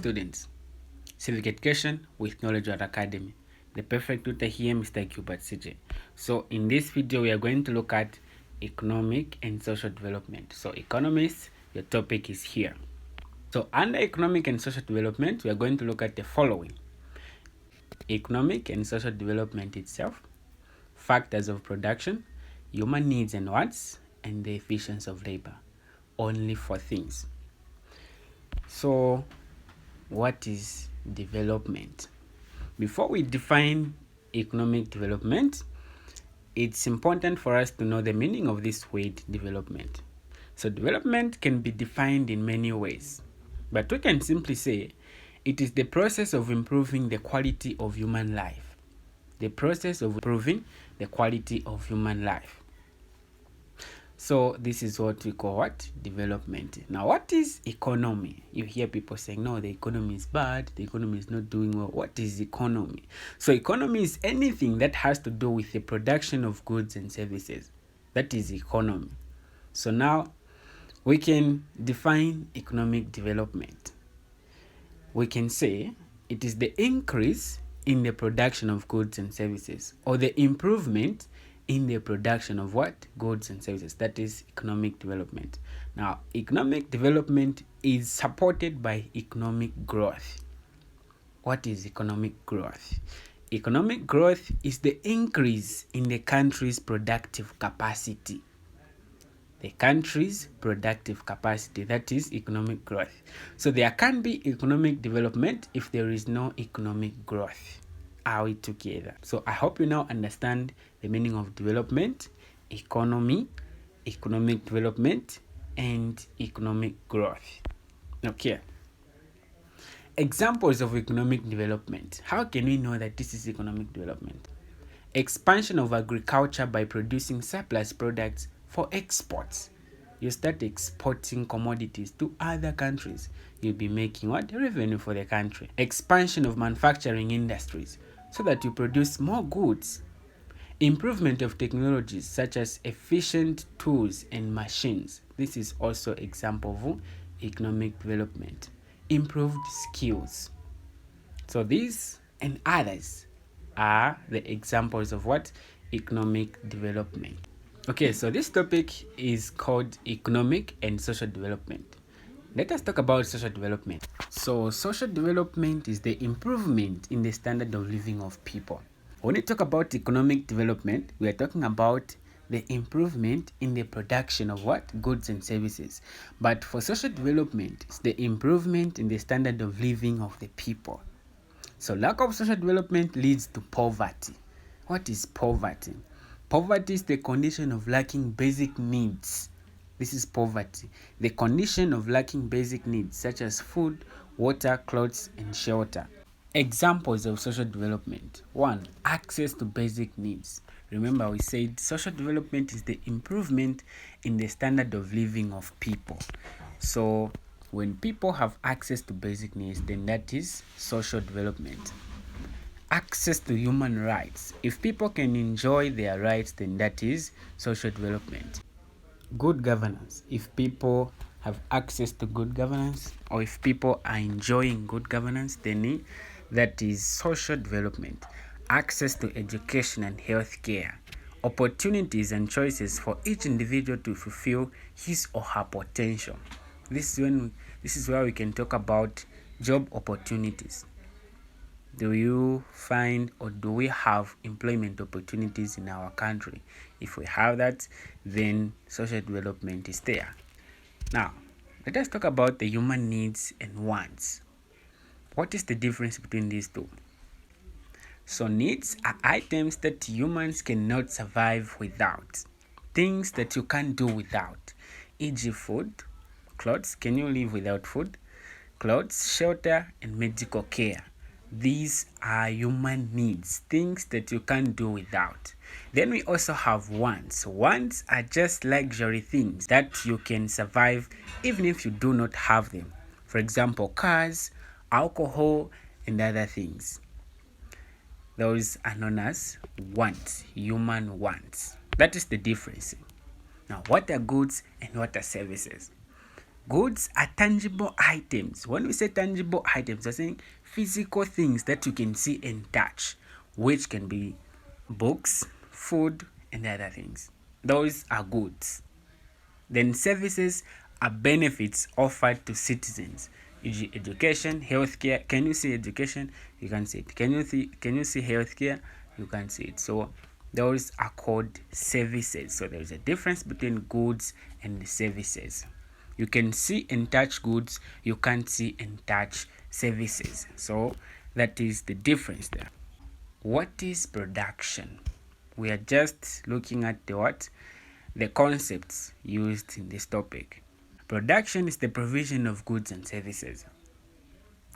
students. Civic Education with Knowledge World Academy. The perfect tutor here, Mr. Gilbert CJ. So in this video, we are going to look at economic and social development. So economists, your topic is here. So under economic and social development, we are going to look at the following. Economic and social development itself, factors of production, human needs and wants, and the efficiency of labor. Only 4 things. So what is development? Before we define economic development, it's important for us to know the meaning of this word development. So development can be defined in many ways, but we can simply say it is the process of improving the quality of human life. The process of improving the quality of human life. So this is what we call what? Development. Now what is economy? You hear people saying, no, the economy is bad, the economy is not doing well. What is economy? So economy is anything that has to do with the production of goods and services. That is economy. So now we can define economic development. We can say it is the increase in the production of goods and services, or the improvement in the production of what? Goods and services. That is economic development. Now, economic development is supported by economic growth. What is economic growth? Economic growth is the increase in the country's productive capacity. The country's productive capacity. That is economic growth. So there can be economic development if there is no economic growth. Are we together? So I hope you now understand the meaning of development, economy, economic development, and economic growth. Okay. Examples of economic development. How can we know that this is economic development? Expansion of agriculture by producing surplus products for exports. You start exporting commodities to other countries. You'll be making what? Revenue for the country. Expansion of manufacturing industries so that you produce more goods. Improvement of technologies such as efficient tools and machines. This is also example of economic development. Improved skills. So these and others are the examples of what? Economic development. Okay, so this topic is called economic and social development. Let us talk about social development. So social development is the improvement in the standard of living of people. When we talk about economic development, we are talking about the improvement in the production of what? Goods and services. But for social development, it's the improvement in the standard of living of the people. So lack of social development leads to poverty. What is poverty? Poverty is the condition of lacking basic needs. This is poverty. The condition of lacking basic needs such as food, water, clothes, and shelter. Examples of social development. 1. Access to basic needs. Remember, we said social development is the improvement in the standard of living of people. So when people have access to basic needs, then that is social development. Access to human rights. If people can enjoy their rights, then that is social development. Good governance. If people have access to good governance, or if people are enjoying good governance, then that is social development. Access to education and health care. Opportunities and choices for each individual to fulfill his or her potential. This is where we can talk about job opportunities. Do you find, or do we have employment opportunities in our country? If we have that, then social development is there. Now, let us talk about the human needs and wants. What is the difference between these two? So needs are items that humans cannot survive without. Things that you can't do without. E.g. food, clothes. Can you live without food? Clothes, shelter, and medical care. These are human needs, things that you can't do without. Then we also have wants. Wants are just luxury things that you can survive even if you do not have them. For example, cars, alcohol, and other things. Those are known as wants, human wants. That is the difference. Now, what are goods and what are services? Goods are tangible items. When we say tangible items, we're saying physical things that you can see and touch, which can be books, food, and other things. Those are goods. Then services are benefits offered to citizens, e.g., education, healthcare. Can you see education? You can see it. Can you see healthcare? You can see it. So those are called services. So there is a difference between goods and services. You can see and touch goods, you can't see and touch services. So that is the difference there. What is production? We are just looking at the concepts used in this topic. Production is the provision of goods and services.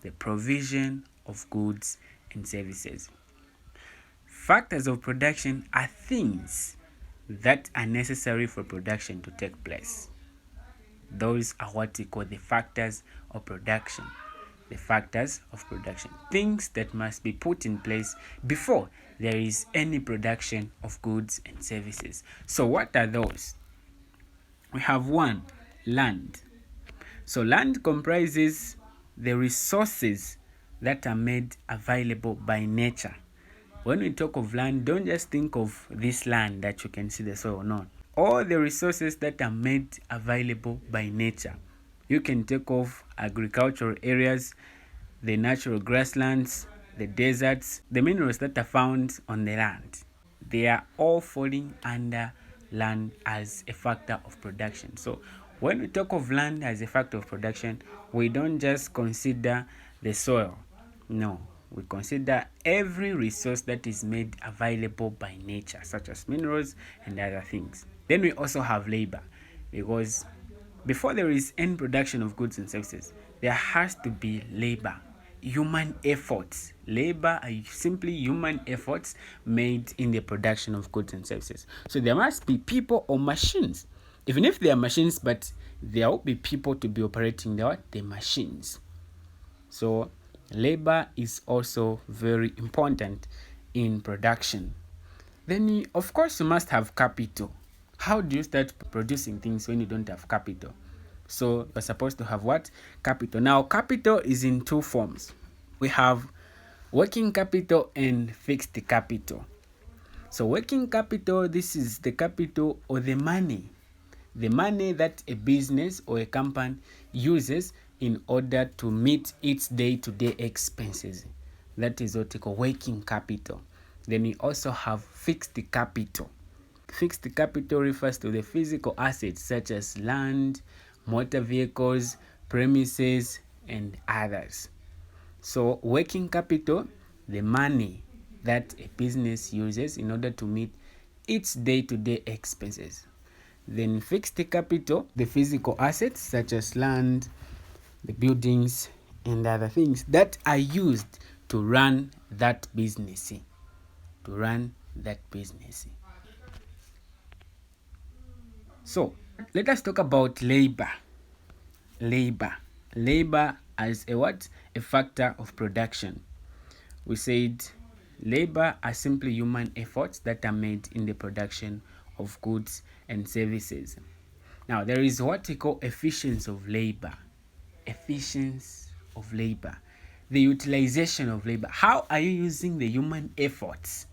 The provision of goods and services. Factors of production are things that are necessary for production to take place. Those are what we call the factors of production. The factors of production. Things that must be put in place before there is any production of goods and services. So what are those? We have one, land. So land comprises the resources that are made available by nature. When we talk of land, don't just think of this land that you can see the soil, no. All the resources that are made available by nature. You can take off agricultural areas, the natural grasslands, the deserts, the minerals that are found on the land. They are all falling under land as a factor of production. So when we talk of land as a factor of production, we don't just consider the soil. No, we consider every resource that is made available by nature, such as minerals and other things. Then we also have labor, because before there is any production of goods and services, there has to be labor, human efforts. Labor are simply human efforts made in the production of goods and services. So there must be people or machines. Even if they are machines, but there will be people to be operating the machines. So labor is also very important in production. Then of course you must have capital. How do you start producing things when you don't have capital? So you're supposed to have what? Capital. Now capital is in two forms. We have working capital and fixed capital. So working capital, this is the capital or the money that a business or a company uses in order to meet its day-to-day expenses. That is what we call working capital. Then we also have fixed capital. Fixed capital refers to the physical assets such as land, motor vehicles, premises, and others. So working capital, the money that a business uses in order to meet its day-to-day expenses. Then fixed capital, the physical assets such as land, the buildings, and other things that are used to run that business. So let us talk about labor. Labor as a factor of production. We said labor are simply human efforts that are made in the production of goods and services. Now there is what we call efficiency of labor. The utilization of labor. How are you using the human efforts?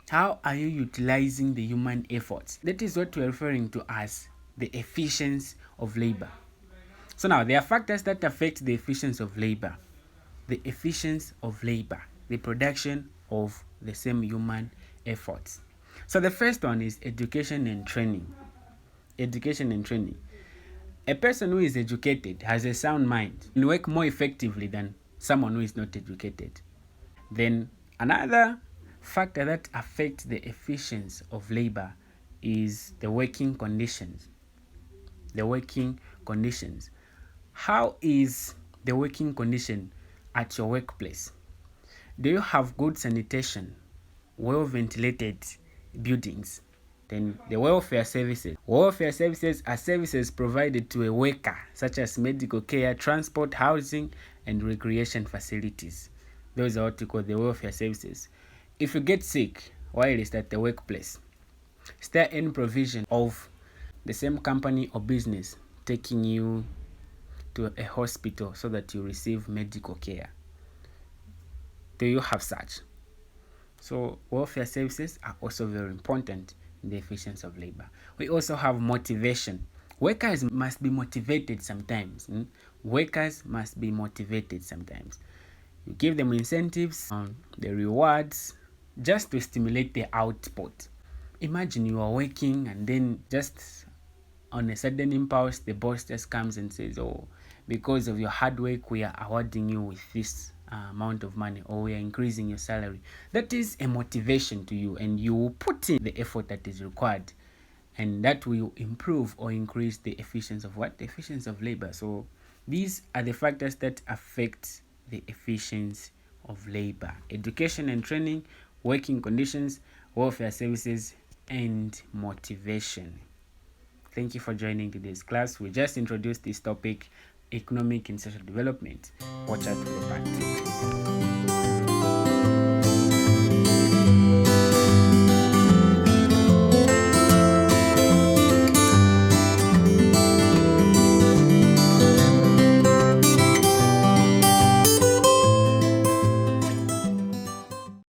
How are you utilizing the human efforts? That is what we're referring to as the efficiency of labor. So now there are factors that affect the efficiency of labor. The efficiency of labor, the production of the same human efforts. So the first one is education and training. A person who is educated has a sound mind and work more effectively than someone who is not educated. Then another factor that affects the efficiency of labor is the working conditions. How is the working condition at your workplace? Do you have good sanitation, well ventilated buildings? Then the welfare services. Welfare services are services provided to a worker, such as medical care, transport, housing, and recreation facilities. Those are what we call the welfare services. If you get sick while it's at the workplace, is there any provision of the same company or business taking you to a hospital so that you receive medical care? Do you have such? So welfare services are also very important in the efficiency of labor. We also have motivation. Workers must be motivated sometimes. Workers must be motivated sometimes. You give them incentives, the rewards, just to stimulate the output. Imagine you are working and then just on a sudden impulse, the boss just comes and says, oh, because of your hard work, we are awarding you with this amount of money, or we are increasing your salary. That is a motivation to you, and you will put in the effort that is required, and that will improve or increase the efficiency of what? The efficiency of labor. So these are the factors that affect the efficiency of labor: education and training, working conditions, welfare services, and motivation. Thank you for joining today's class. We just introduced this topic, economic and social development. Watch out for the part 2.